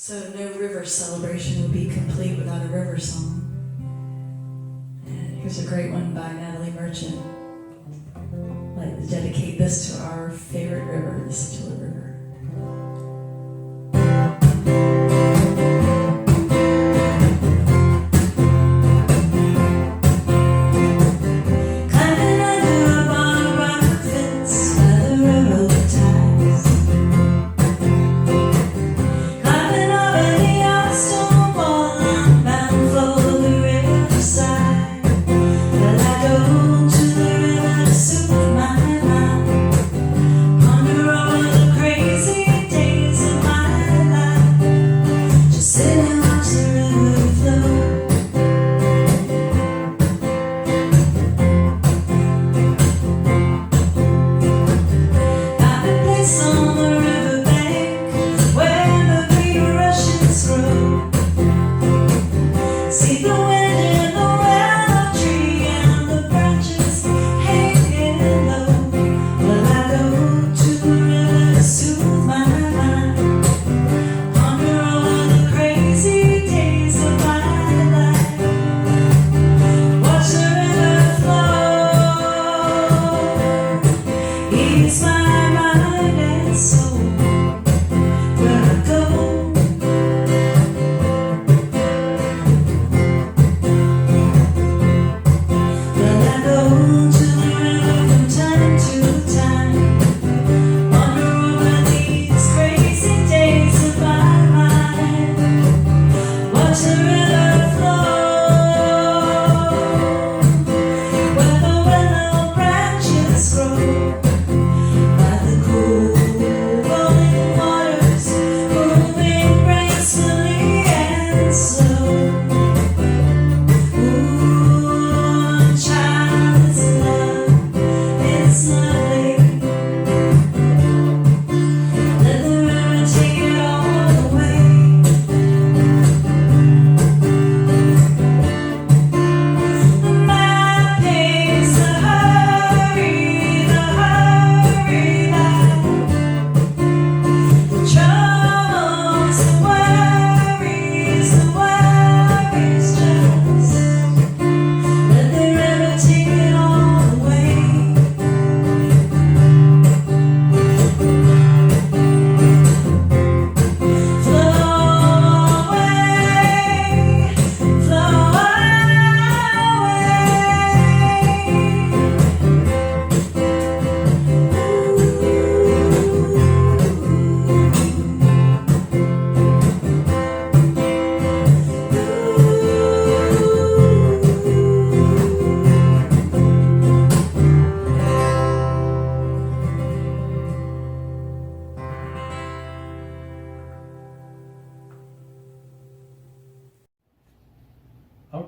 So no river celebration would be complete without a river song. And here's a great one by Natalie Merchant. I'd like to dedicate this to our favorite river, the Satilla River.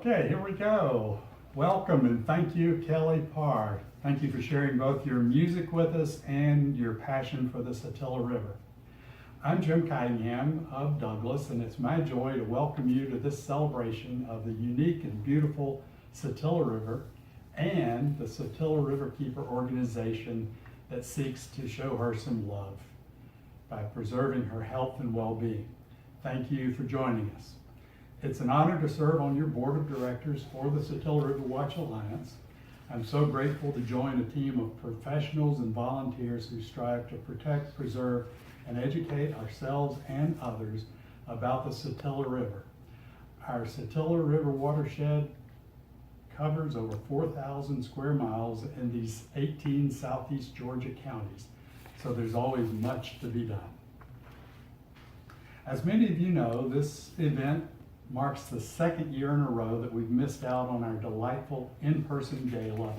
Okay, here we go. Welcome and thank you, Kelly Parr. Thank you for sharing both your music with us and your passion for the Satilla River. I'm Jim Cottingham of Douglas, and it's my joy to welcome you to this celebration of the unique and beautiful Satilla River and the Satilla Riverkeeper organization that seeks to show her some love by preserving her health and well-being. Thank you for joining us. It's an honor to serve on your board of directors for the Satilla River Watch Alliance. I'm so grateful to join a team of professionals and volunteers who strive to protect, preserve, and educate ourselves and others about the Satilla River. Our Satilla River watershed covers over 4,000 square miles in these 18 southeast Georgia counties, so there's always much to be done. As many of you know, this event marks the second year in a row that we've missed out on our delightful in-person gala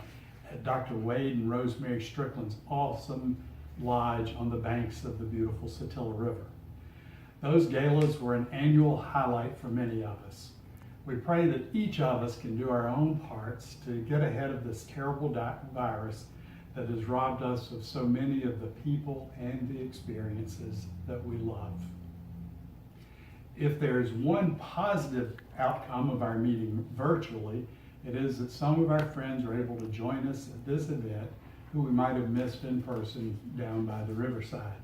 at Dr. Wade and Rosemary Strickland's awesome lodge on the banks of the beautiful Satilla River. Those galas were an annual highlight for many of us. We pray that each of us can do our own parts to get ahead of this terrible virus that has robbed us of so many of the people and the experiences that we love. If there's one positive outcome of our meeting virtually, it is that some of our friends are able to join us at this event who we might have missed in person down by the riverside.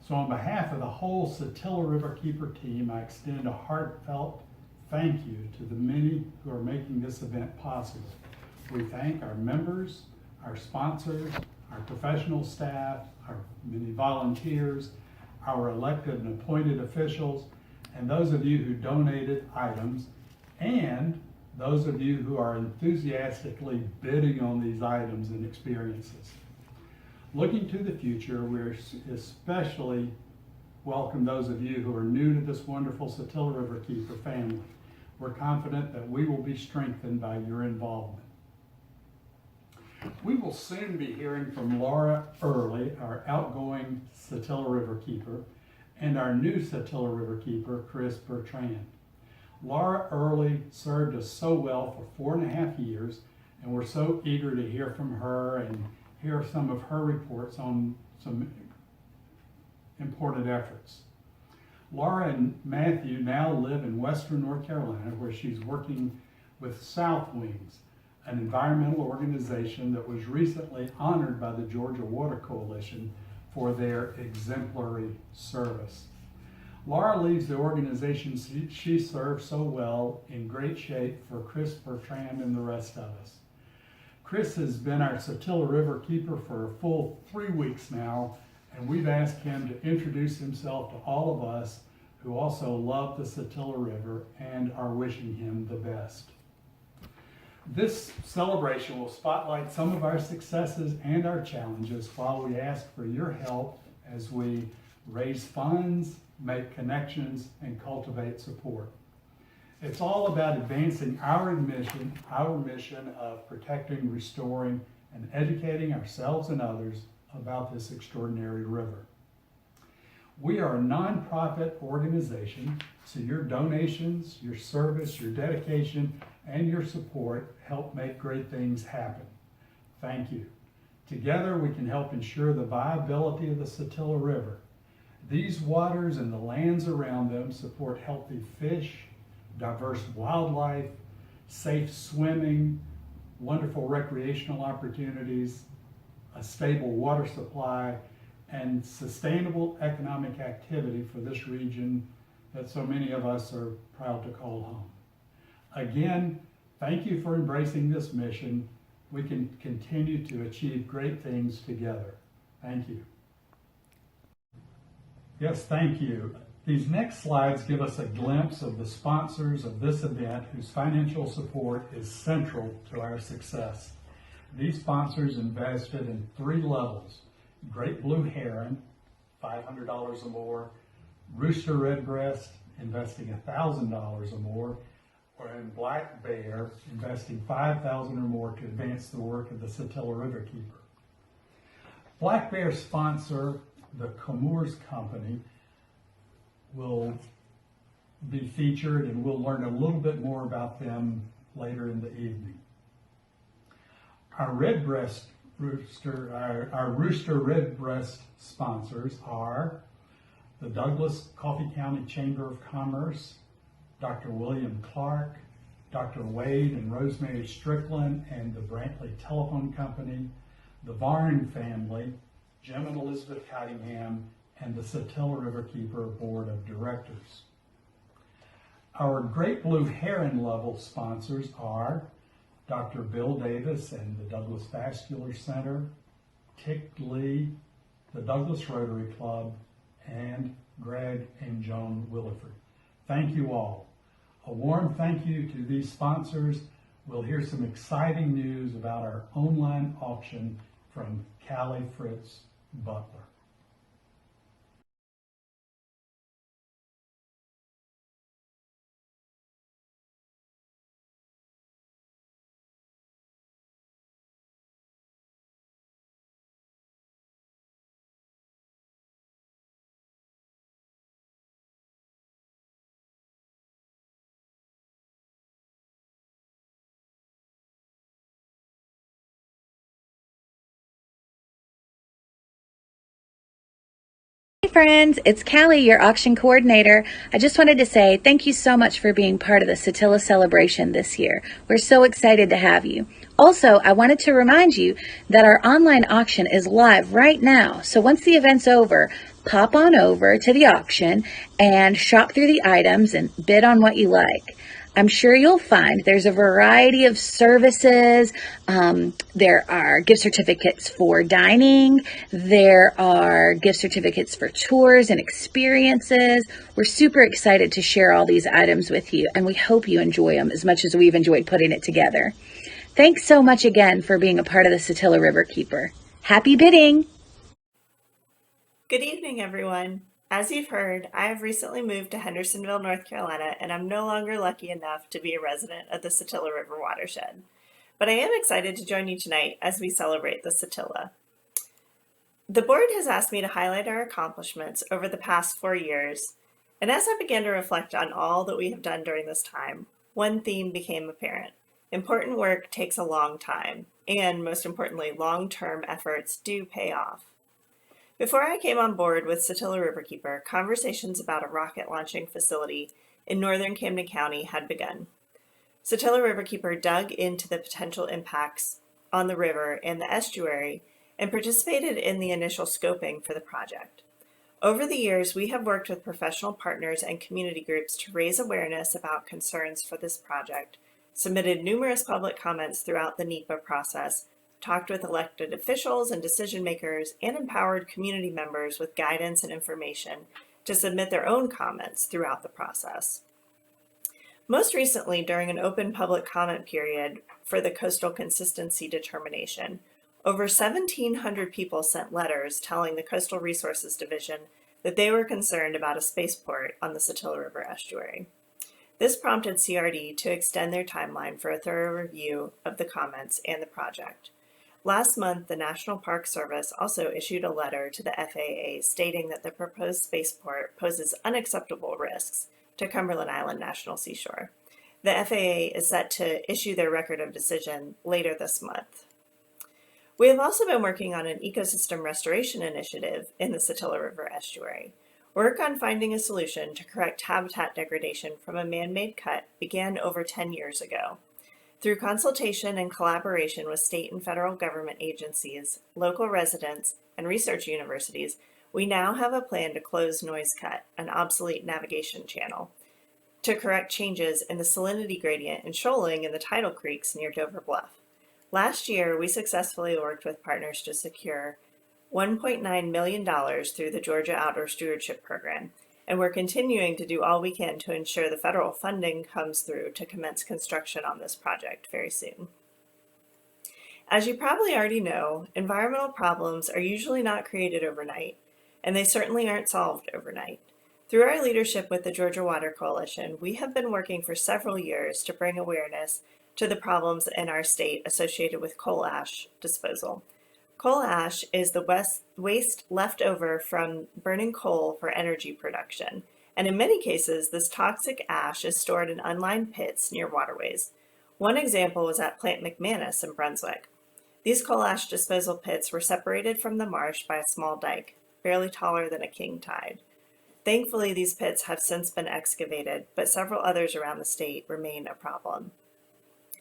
So on behalf of the whole Satilla Riverkeeper team, I extend a heartfelt thank you to the many who are making this event possible. We thank our members, our sponsors, our professional staff, our many volunteers, our elected and appointed officials, and those of you who donated items, and those of you who are enthusiastically bidding on these items and experiences. Looking to the future, we're especially welcome those of you who are new to this wonderful Satilla Riverkeeper family. We're confident that we will be strengthened by your involvement. We will soon be hearing from Laura Early, our outgoing Satilla Riverkeeper, and our new Satilla Riverkeeper, Chris Bertrand. Laura Early served us so well for 4.5 years, and we're so eager to hear from her and hear some of her reports on some important efforts. Laura and Matthew now live in Western North Carolina, where she's working with South Wings, an environmental organization that was recently honored by the Georgia Water Coalition for their exemplary service. Laura leaves the organization she served so well in great shape for Chris Bertrand and the rest of us. Chris has been our Satilla Riverkeeper for a full 3 weeks now, and we've asked him to introduce himself to all of us who also love the Satilla River and are wishing him the best. This celebration will spotlight some of our successes and our challenges while we ask for your help as we raise funds, make connections, and cultivate support. It's all about advancing our mission of protecting, restoring, and educating ourselves and others about this extraordinary river. We are a nonprofit organization, so your donations, your service, your dedication, and your support help make great things happen. Thank you. Together we can help ensure the viability of the Satilla River. These waters and the lands around them support healthy fish, diverse wildlife, safe swimming, wonderful recreational opportunities, a stable water supply, and sustainable economic activity for this region that so many of us are proud to call home. Again, thank you for embracing this mission. We can continue to achieve great things together. Thank you. Yes, thank you. These next slides give us a glimpse of the sponsors of this event whose financial support is central to our success. These sponsors invested in 3 levels: Great Blue Heron, $500 or more; Rooster Redbreast, investing $1,000 or more; and Black Bear, investing $5,000 or more to advance the work of the Satilla Riverkeeper. Black Bear sponsor, the Comores Company, will be featured, and we'll learn a little bit more about them later in the evening. Our Rooster Redbreast sponsors are the Douglas Coffee County Chamber of Commerce, Dr. William Clark, Dr. Wade and Rosemary Strickland and the Brantley Telephone Company, the Varn family, Jim and Elizabeth Cottingham, and the Satilla Riverkeeper Board of Directors. Our Great Blue Heron level sponsors are Dr. Bill Davis and the Douglas Vascular Center, Tick Lee, the Douglas Rotary Club, and Greg and Joan Williford. Thank you all. A warm thank you to these sponsors. We'll hear some exciting news about our online auction from Callie Fritz Butler. Hey friends, it's Callie, your auction coordinator. I just wanted to say thank you so much for being part of the Satilla celebration this year. We're so excited to have you. Also, I wanted to remind you that our online auction is live right now. So once the event's over, pop on over to the auction and shop through the items and bid on what you like. I'm sure you'll find there's a variety of services. There are gift certificates for dining. There are gift certificates for tours and experiences. We're super excited to share all these items with you, and we hope you enjoy them as much as we've enjoyed putting it together. Thanks so much again for being a part of the Satilla River Keeper. Happy bidding! Good evening, everyone. As you've heard, I have recently moved to Hendersonville, North Carolina, and I'm no longer lucky enough to be a resident of the Satilla River watershed. But I am excited to join you tonight as we celebrate the Satilla. The board has asked me to highlight our accomplishments over the past 4 years, and as I began to reflect on all that we have done during this time, one theme became apparent. Important work takes a long time, and most importantly, long-term efforts do pay off. Before I came on board with Satilla Riverkeeper, conversations about a rocket launching facility in northern Camden County had begun. Satilla Riverkeeper dug into the potential impacts on the river and the estuary and participated in the initial scoping for the project. Over the years, we have worked with professional partners and community groups to raise awareness about concerns for this project, submitted numerous public comments throughout the NEPA process, talked with elected officials and decision makers, and empowered community members with guidance and information to submit their own comments throughout the process. Most recently, during an open public comment period for the coastal consistency determination, over 1,700 people sent letters telling the Coastal Resources Division that they were concerned about a spaceport on the Satilla River estuary. This prompted CRD to extend their timeline for a thorough review of the comments and the project. Last month, the National Park Service also issued a letter to the FAA stating that the proposed spaceport poses unacceptable risks to Cumberland Island National Seashore. The FAA is set to issue their record of decision later this month. We have also been working on an ecosystem restoration initiative in the Satilla River estuary. Work on finding a solution to correct habitat degradation from a man-made cut began over 10 years ago. Through consultation and collaboration with state and federal government agencies, local residents, and research universities, we now have a plan to close Noise Cut, an obsolete navigation channel, to correct changes in the salinity gradient and shoaling in the tidal creeks near Dover Bluff. Last year, we successfully worked with partners to secure $1.9 million through the Georgia Outdoor Stewardship Program, and we're continuing to do all we can to ensure the federal funding comes through to commence construction on this project very soon. As you probably already know, environmental problems are usually not created overnight, and they certainly aren't solved overnight. Through our leadership with the Georgia Water Coalition, we have been working for several years to bring awareness to the problems in our state associated with coal ash disposal. Coal ash is the waste left over from burning coal for energy production, and in many cases, this toxic ash is stored in unlined pits near waterways. One example was at Plant McManus in Brunswick. These coal ash disposal pits were separated from the marsh by a small dike, barely taller than a king tide. Thankfully, these pits have since been excavated, but several others around the state remain a problem.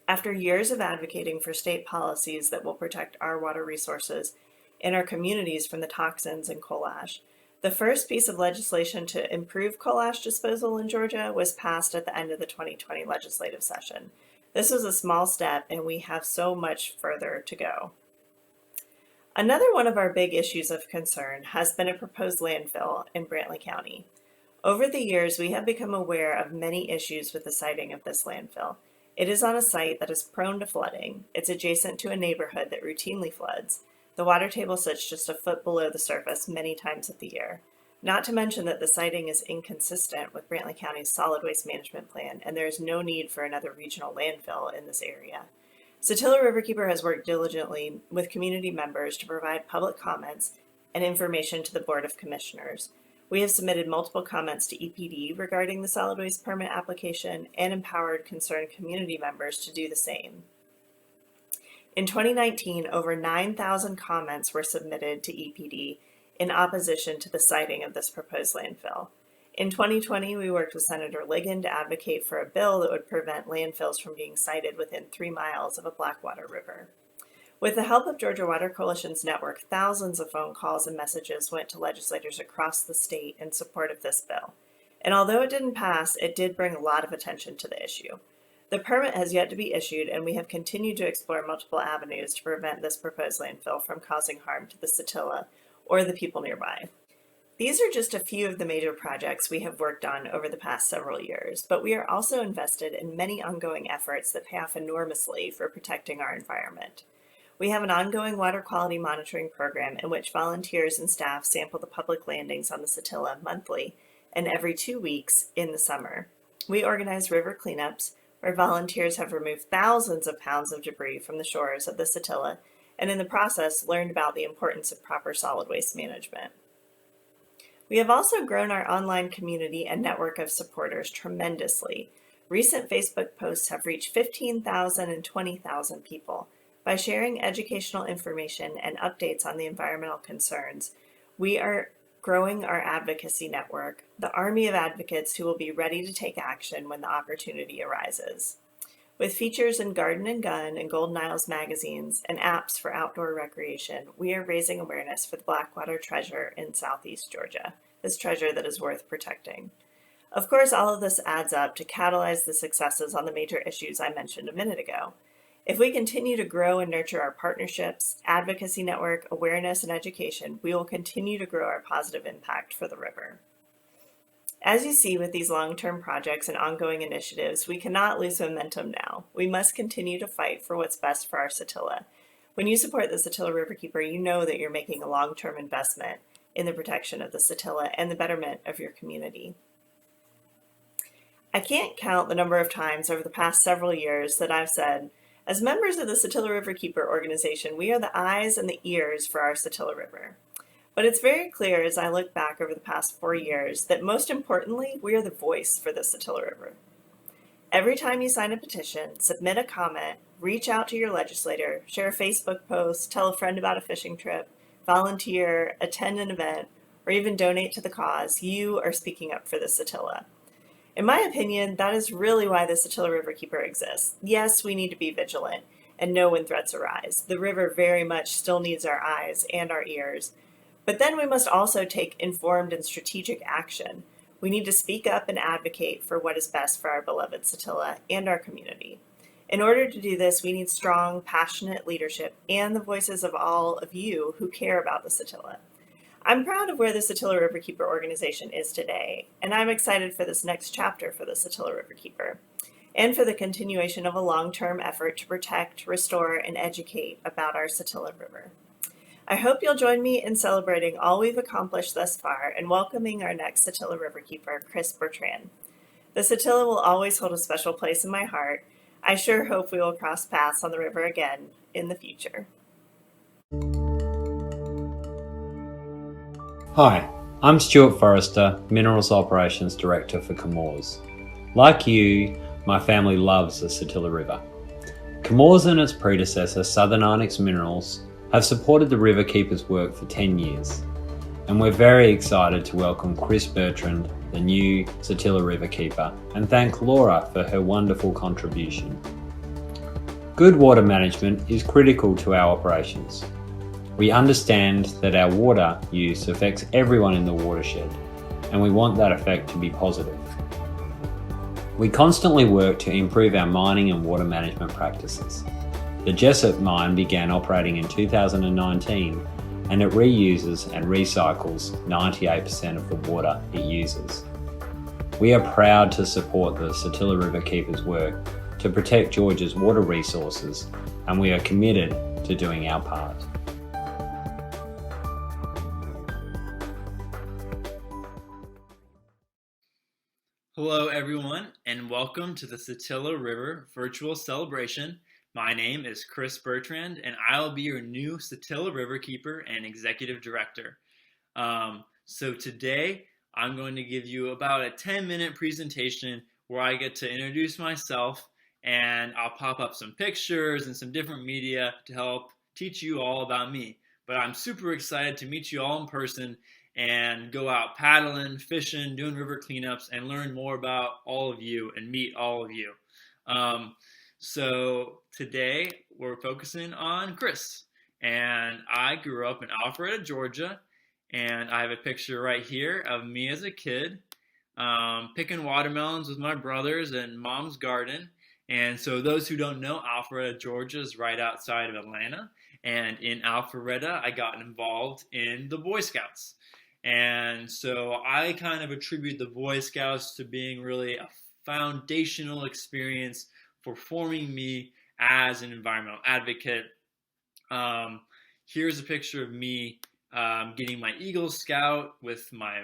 After years of advocating for state policies that will protect our water resources and our communities from the toxins in coal ash, the first piece of legislation to improve coal ash disposal in Georgia was passed at the end of the 2020 legislative session. This was a small step, and we have so much further to go. Another one of our big issues of concern has been a proposed landfill in Brantley County. Over the years, we have become aware of many issues with the siting of this landfill. It is on a site that is prone to flooding. It's adjacent to a neighborhood that routinely floods. The water table sits just a foot below the surface many times of the year. Not to mention that the siting is inconsistent with Brantley County's solid waste management plan, and there is no need for another regional landfill in this area. Satilla Riverkeeper has worked diligently with community members to provide public comments and information to the Board of Commissioners. We have submitted multiple comments to EPD regarding the solid waste permit application and empowered concerned community members to do the same. In 2019, over 9,000 comments were submitted to EPD in opposition to the siting of this proposed landfill. In 2020, we worked with Senator Ligon to advocate for a bill that would prevent landfills from being sited within 3 miles of a Blackwater river. With the help of Georgia Water Coalition's network, thousands of phone calls and messages went to legislators across the state in support of this bill. And although it didn't pass, it did bring a lot of attention to the issue. The permit has yet to be issued, and we have continued to explore multiple avenues to prevent this proposed landfill from causing harm to the Satilla or the people nearby. These are just a few of the major projects we have worked on over the past several years, but we are also invested in many ongoing efforts that pay off enormously for protecting our environment. We have an ongoing water quality monitoring program in which volunteers and staff sample the public landings on the Satilla monthly and every 2 weeks in the summer. We organize river cleanups, where volunteers have removed thousands of pounds of debris from the shores of the Satilla, and in the process learned about the importance of proper solid waste management. We have also grown our online community and network of supporters tremendously. Recent Facebook posts have reached 15,000 and 20,000 people. By sharing educational information and updates on the environmental concerns, we are growing our advocacy network, the army of advocates who will be ready to take action when the opportunity arises. With features in Garden and Gun and Golden Isles magazines and apps for outdoor recreation, we are raising awareness for the Blackwater treasure in southeast Georgia, this treasure that is worth protecting. Of course, all of this adds up to catalyze the successes on the major issues I mentioned a minute ago. If we continue to grow and nurture our partnerships, advocacy network, awareness, and education, we will continue to grow our positive impact for the river. As you see with these long-term projects and ongoing initiatives, we cannot lose momentum now. We must continue to fight for what's best for our Satilla. When you support the Satilla Riverkeeper, you know that you're making a long-term investment in the protection of the Satilla and the betterment of your community. I can't count the number of times over the past several years that I've said, as members of the Satilla Riverkeeper organization, we are the eyes and the ears for our Satilla River. But it's very clear as I look back over the past 4 years that most importantly, we are the voice for the Satilla River. Every time you sign a petition, submit a comment, reach out to your legislator, share a Facebook post, tell a friend about a fishing trip, volunteer, attend an event, or even donate to the cause, you are speaking up for the Satilla. In my opinion, that is really why the Satilla Riverkeeper exists. Yes, we need to be vigilant and know when threats arise. The river very much still needs our eyes and our ears. But then we must also take informed and strategic action. We need to speak up and advocate for what is best for our beloved Satilla and our community. In order to do this, we need strong, passionate leadership and the voices of all of you who care about the Satilla. I'm proud of where the Satilla Riverkeeper organization is today, and I'm excited for this next chapter for the Satilla Riverkeeper, and for the continuation of a long-term effort to protect, restore, and educate about our Satilla River. I hope you'll join me in celebrating all we've accomplished thus far and welcoming our next Satilla Riverkeeper, Chris Bertrand. The Satilla will always hold a special place in my heart. I sure hope we will cross paths on the river again in the future. Hi, I'm Stuart Forrester, Minerals Operations Director for Chemours. Like you, my family loves the Satilla River. Chemours and its predecessor, Southern Onyx Minerals, have supported the Riverkeeper's work for 10 years, and we're very excited to welcome Chris Bertrand, the new Satilla Riverkeeper, and thank Laura for her wonderful contribution. Good water management is critical to our operations. We understand that our water use affects everyone in the watershed, and we want that effect to be positive. We constantly work to improve our mining and water management practices. The Jessup mine began operating in 2019, and it reuses and recycles 98% of the water it uses. We are proud to support the Satilla Riverkeeper's work to protect Georgia's water resources, and we are committed to doing our part. Hello everyone, and welcome to the Satilla River virtual celebration. My name is Chris Bertrand, and I'll be your new Satilla Riverkeeper and Executive Director. So today, I'm going to give you about a 10-minute presentation where I get to introduce myself, and I'll pop up some pictures and some different media to help teach you all about me. But I'm super excited to meet you all in person and go out paddling, fishing, doing river cleanups, and learn more about all of you and meet all of you. So today we're focusing on Chris. And I grew up in Alpharetta, Georgia. And I have a picture right here of me as a kid picking watermelons with my brothers in mom's garden. And so those who don't know, Alpharetta, Georgia is right outside of Atlanta. And in Alpharetta, I got involved in the Boy Scouts. And so I kind of attribute the Boy Scouts to being really a foundational experience for forming me as an environmental advocate. Um, Here's a picture of me getting my Eagle Scout with my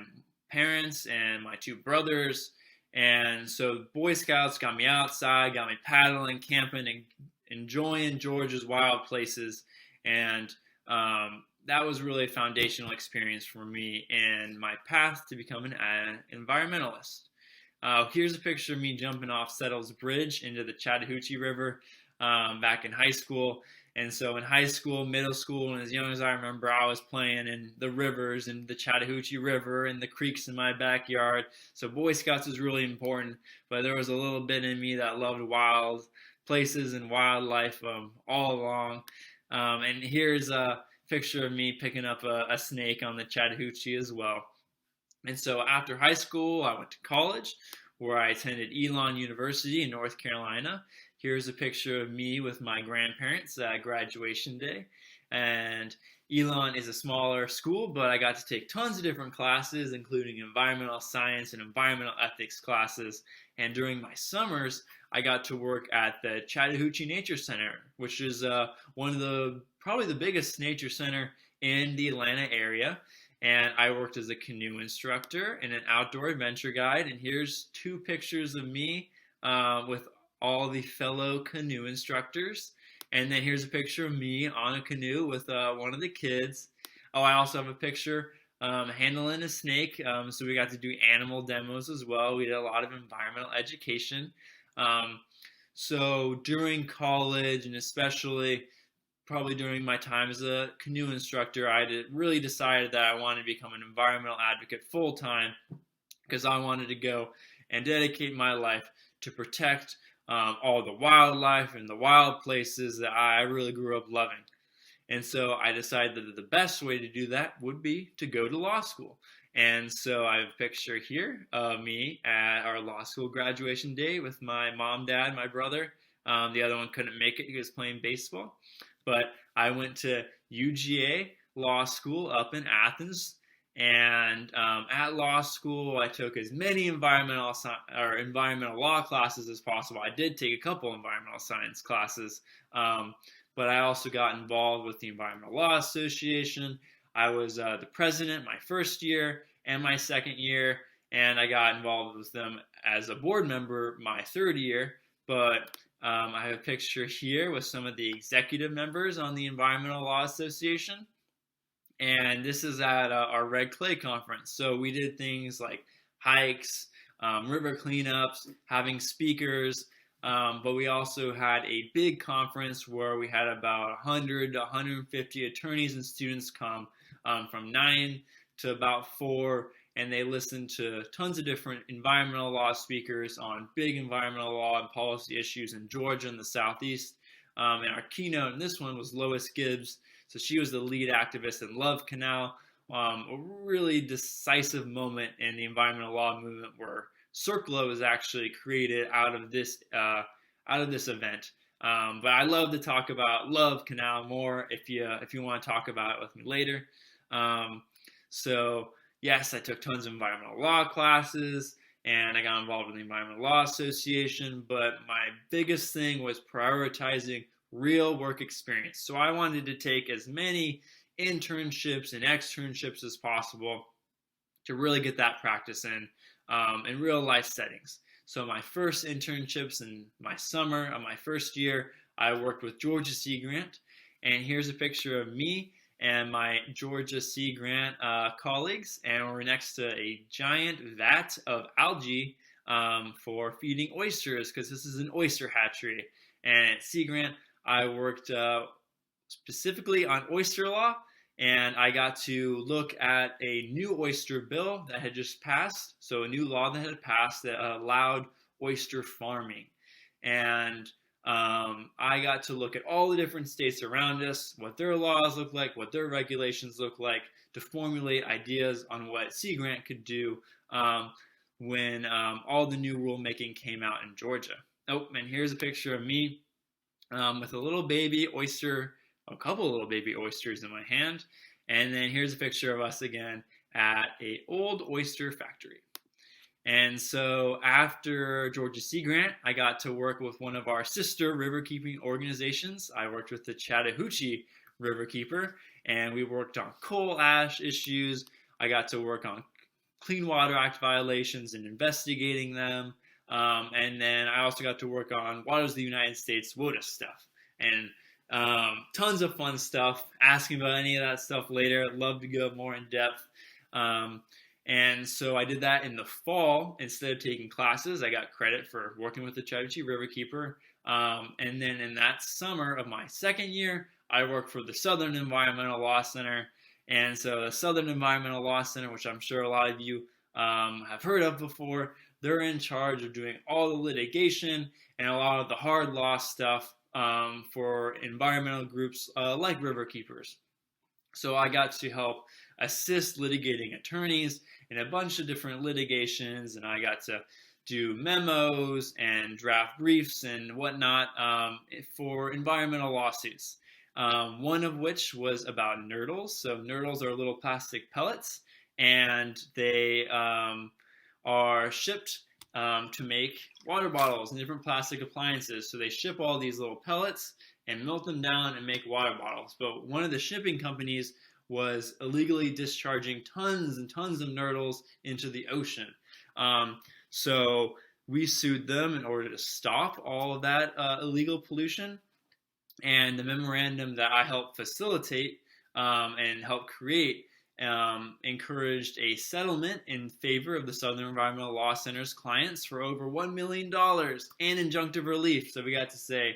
parents and my two brothers. And so Boy Scouts got me outside, got me paddling, camping, and enjoying Georgia's wild places. And that was really a foundational experience for me in my path to becoming an environmentalist. Here's a picture of me jumping off Settles Bridge into the Chattahoochee River back in high school. And so in high school, middle school, and as young as I remember, I was playing in the rivers and the Chattahoochee River and the creeks in my backyard. So Boy Scouts was really important, but there was a little bit in me that loved wild places and wildlife all along. And here's a picture of me picking up a snake on the Chattahoochee as well. And so after high school, I went to college where I attended Elon University in North Carolina. Here's a picture of me with my grandparents at graduation day. And Elon is a smaller school, but I got to take tons of different classes, including environmental science and environmental ethics classes. And during my summers, I got to work at the Chattahoochee Nature Center, which is probably the biggest nature center in the Atlanta area. And I worked as a canoe instructor and an outdoor adventure guide. And here's two pictures of me with all the fellow canoe instructors. And then here's a picture of me on a canoe with one of the kids. Oh, I also have a picture handling a snake. So we got to do animal demos as well. We did a lot of environmental education. So during college, and especially probably during my time as a canoe instructor, I really decided that I wanted to become an environmental advocate full time because I wanted to go and dedicate my life to protect all the wildlife and the wild places that I really grew up loving. And so I decided that the best way to do that would be to go to law school. And so I have a picture here of me at our law school graduation day with my mom, dad, my brother. The other one couldn't make it. He was playing baseball. But I went to UGA Law School up in Athens. And at law school, I took as many environmental law classes as possible. I did take a couple environmental science classes, but I also got involved with the Environmental Law Association. I was the president my first year and my second year, and I got involved with them as a board member my third year. But I have a picture here with some of the executive members on the Environmental Law Association. And this is at our Red Clay conference. So we did things like hikes, river cleanups, having speakers, but we also had a big conference where we had about 100 to 150 attorneys and students come from 9 to about 4, and they listened to tons of different environmental law speakers on big environmental law and policy issues in Georgia and the Southeast. And our keynote in this one was Lois Gibbs. So she was the lead activist in Love Canal, a really decisive moment in the environmental law movement where CERCLA was actually created out of this event. But I love to talk about Love Canal more if you want to talk about it with me later. So yes, I took tons of environmental law classes and I got involved in the Environmental Law Association, but my biggest thing was prioritizing real work experience. So I wanted to take as many internships and externships as possible to really get that practice in real life settings. So my first internships in my summer of my first year, I worked with Georgia Sea Grant. And here's a picture of me and my Georgia Sea Grant colleagues. And we're next to a giant vat of algae for feeding oysters because this is an oyster hatchery. And at Sea Grant, I worked specifically on oyster law, and I got to look at a new oyster bill that had just passed. So a new law that had passed that allowed oyster farming. And I got to look at all the different states around us, what their laws look like, what their regulations look like, to formulate ideas on what Sea Grant could do when all the new rulemaking came out in Georgia. Oh, and here's a picture of me with a little baby oyster, a couple of little baby oysters in my hand. And then here's a picture of us again at an old oyster factory. And so after Georgia Sea Grant, I got to work with one of our sister riverkeeping organizations. I worked with the Chattahoochee Riverkeeper, and we worked on coal ash issues. I got to work on Clean Water Act violations and investigating them. And then I also got to work on Waters of the United States WOTUS stuff. And tons of fun stuff. Ask me about any of that stuff later. I'd love to go more in depth. And so I did that in the fall. Instead of taking classes, I got credit for working with the Chattahoochee Riverkeeper. And then in that summer of my second year, I worked for the Southern Environmental Law Center. And so the Southern Environmental Law Center, which I'm sure a lot of you have heard of before, they're in charge of doing all the litigation and a lot of the hard law stuff for environmental groups like riverkeepers. So I got to help assist litigating attorneys in a bunch of different litigations, and I got to do memos and draft briefs and whatnot for environmental lawsuits. One of which was about nurdles. So nurdles are little plastic pellets, and they are shipped to make water bottles and different plastic appliances. So they ship all these little pellets and melt them down and make water bottles. But one of the shipping companies was illegally discharging tons and tons of nurdles into the ocean. So we sued them in order to stop all of that illegal pollution. And the memorandum that I helped facilitate and help create encouraged a settlement in favor of the Southern Environmental Law Center's clients for over $1 million and injunctive relief. So we got to say,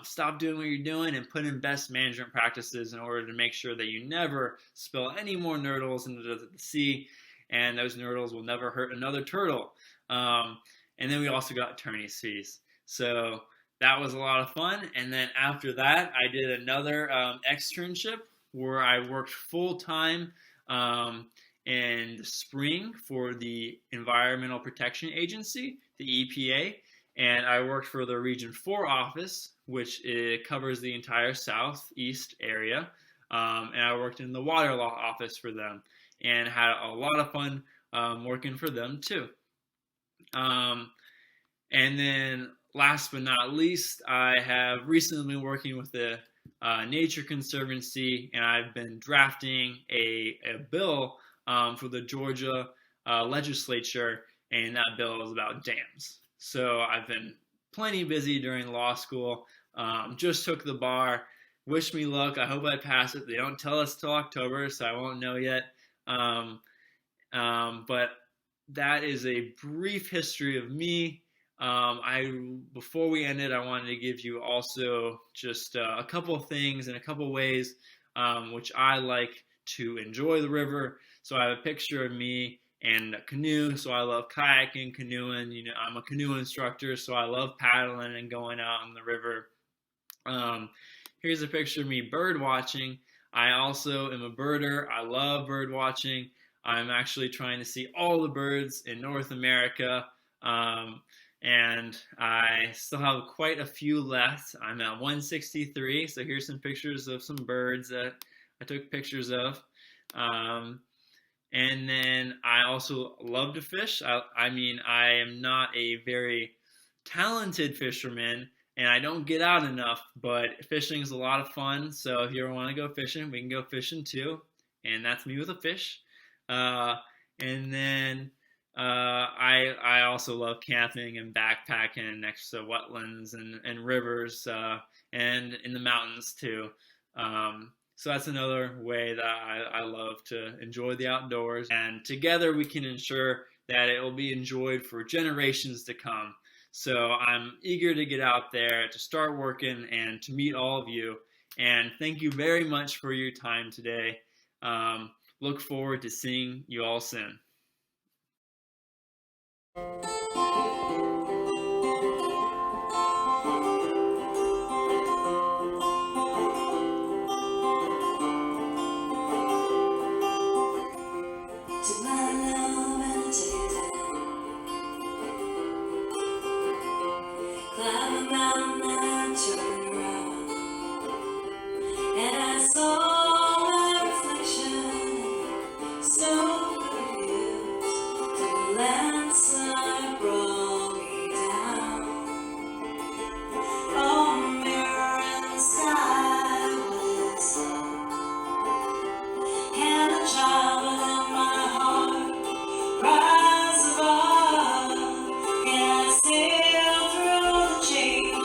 stop doing what you're doing and put in best management practices in order to make sure that you never spill any more nurdles into the sea, and those nurdles will never hurt another turtle. And then we also got attorney's fees. So that was a lot of fun. And then after that, I did another externship where I worked full-time in the spring for the Environmental Protection Agency, the EPA. And I worked for the Region 4 office, which covers the entire southeast area. And I worked in the water law office for them and had a lot of fun working for them too. And then last but not least, I have recently been working with the Nature Conservancy, and I've been drafting a bill for the Georgia legislature, and that bill is about dams. So I've been plenty busy during law school. Just took the bar. Wish me luck. I hope I pass it. They don't tell us till October, so I won't know yet. But that is a brief history of me. Before we ended, I wanted to give you also just a couple of things and a couple of ways which I like to enjoy the river. So I have a picture of me and a canoe. So I love kayaking, canoeing. You know, I'm a canoe instructor, so I love paddling and going out on the river. Here's a picture of me bird watching. I also am a birder. I love bird watching. I'm actually trying to see all the birds in North America. And I still have quite a few left. I'm at 163, so here's some pictures of some birds that I took pictures of. And then I also love to fish. I mean, I am not a very talented fisherman, and I don't get out enough, but fishing is a lot of fun. So if you ever want to go fishing, we can go fishing too. And that's me with a fish. And then I also love camping and backpacking next to wetlands and rivers and in the mountains too. So that's another way that I love to enjoy the outdoors. And together we can ensure that it will be enjoyed for generations to come. So I'm eager to get out there, to start working, and to meet all of you. And thank you very much for your time today. Look forward to seeing you all soon. Climb a mountain and turn around, and I saw my reflection. So confused, the landslide brought me down. Oh, mirror in the sky, what is love? And a child within my heart rise above. Can I sail through the changing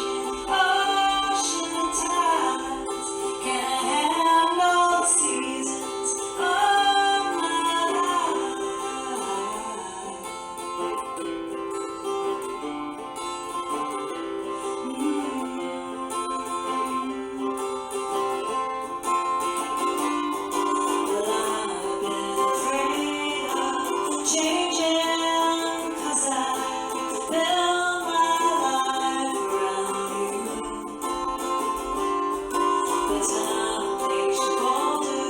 ocean tides? Can I handle the seasons of my Well, I've been afraid of changing, 'cause I built my life around you. But time makes you bolder,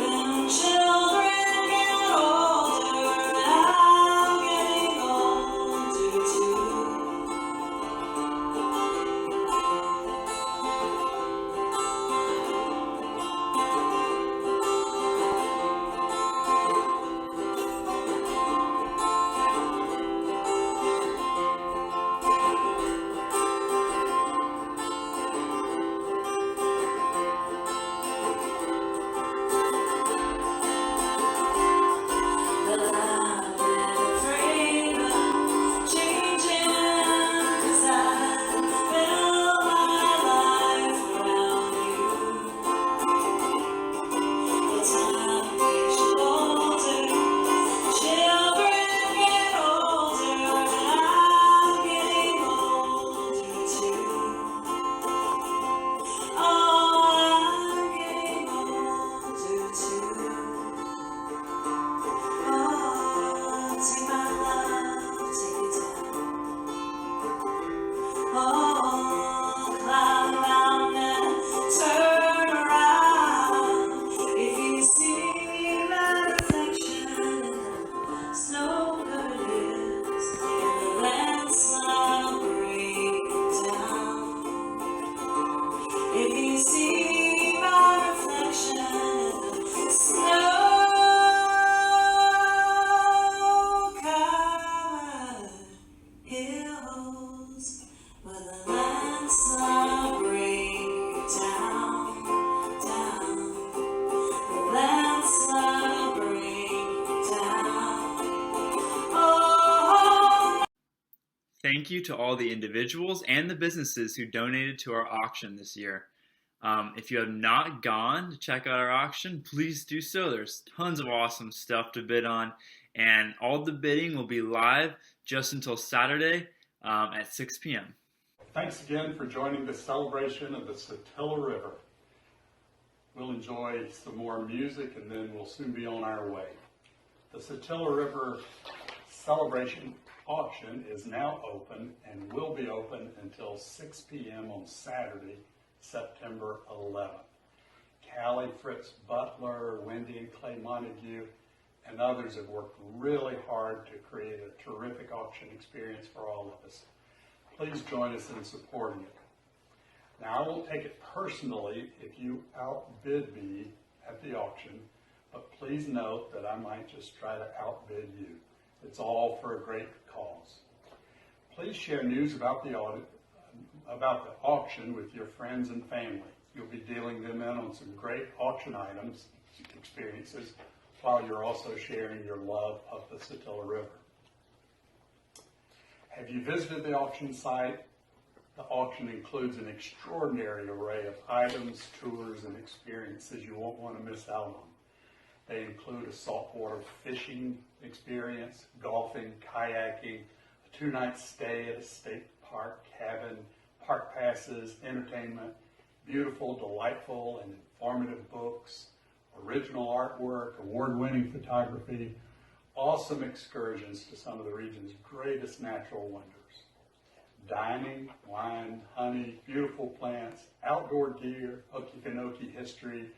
even children get older, and I'm getting older too. Well, I've been afraid of changing, 'cause I built my life around you. But time makes you older, children get older, and I'm getting older too. Oh, I'm getting older too. Oh, take my love, take it down. Oh, climb a mountain and turn around. If you see my reflection in the snow-covered hills, and the landslide will bring you down. If you see my reflection in the snow-covered hills, will the landslide bring you down, down? The landslide bring you down. Oh. Thank you to all the individuals and the businesses who donated to our auction this year. If you have not gone to check out our auction, please do so. There's tons of awesome stuff to bid on, and all the bidding will be live just until Saturday at 6 p.m. Thanks again for joining the celebration of the Satilla River. We'll enjoy some more music and then we'll soon be on our way. The Satilla River Celebration auction is now open and will be open until 6 p.m. on Saturday, September 11th. Callie, Fritz Butler, Wendy and Clay Montague, and others have worked really hard to create a terrific auction experience for all of us. Please join us in supporting it. Now, I won't take it personally if you outbid me at the auction, but please note that I might just try to outbid you. It's all for a great cause. Please share news about the auction with your friends and family. You'll be dealing them in on some great auction items, experiences, while you're also sharing your love of the Satilla River. Have you visited the auction site? The auction includes an extraordinary array of items, tours, and experiences you won't want to miss out on. They include a saltwater fishing experience, golfing, kayaking, a 2-night stay at a state park cabin, park passes, entertainment, beautiful, delightful, and informative books, original artwork, award-winning photography, awesome excursions to some of the region's greatest natural wonders. Dining, wine, honey, beautiful plants, outdoor gear, Okefenokee history,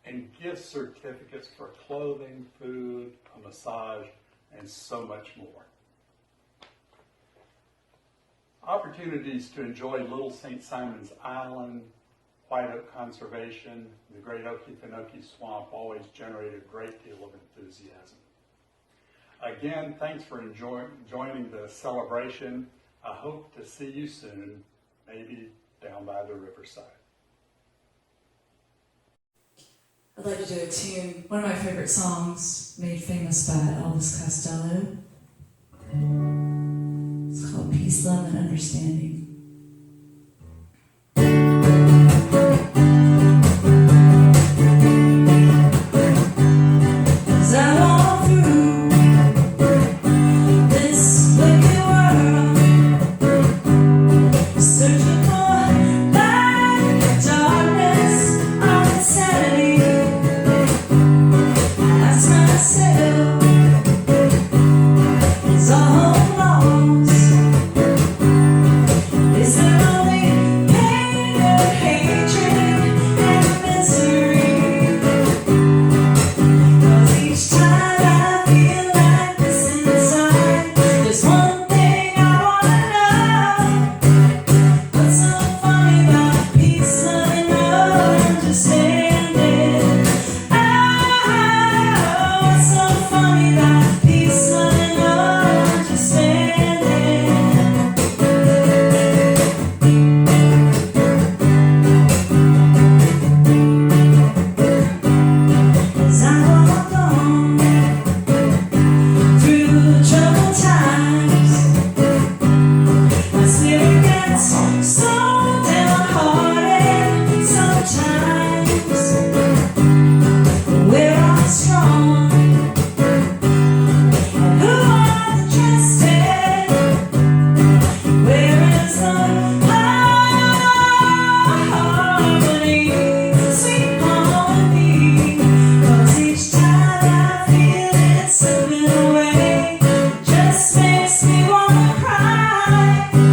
and gift certificates for clothing, food, a massage, and so much more. opportunities to enjoy Little St. Simon's Island, White Oak Conservation, the Great Okefenokee Swamp always generate a great deal of enthusiasm. Again, thanks for joining the celebration. I hope to see you soon, maybe down by the riverside. I'd like to do a tune, one of my favorite songs, made famous by Elvis Costello. It's called Peace, Love, and Understanding. As I walk through this wicked world, searching for light, darkness, or insanity, I ask myself, is all lost? Is there only pain and hatred and misery? 'Cause each time I feel like this inside, there's one thing I wanna know. What's so funny about peace, love, and understanding? Oh, what's so funny about peace, love, and understanding? As I walk on through troubled times, my spirit gets so downhearted sometimes. We're all strong, and who are the trusted? Where is the harmony, sweet harmony? 'Cause each time I feel it slipping away, it just makes me wanna cry.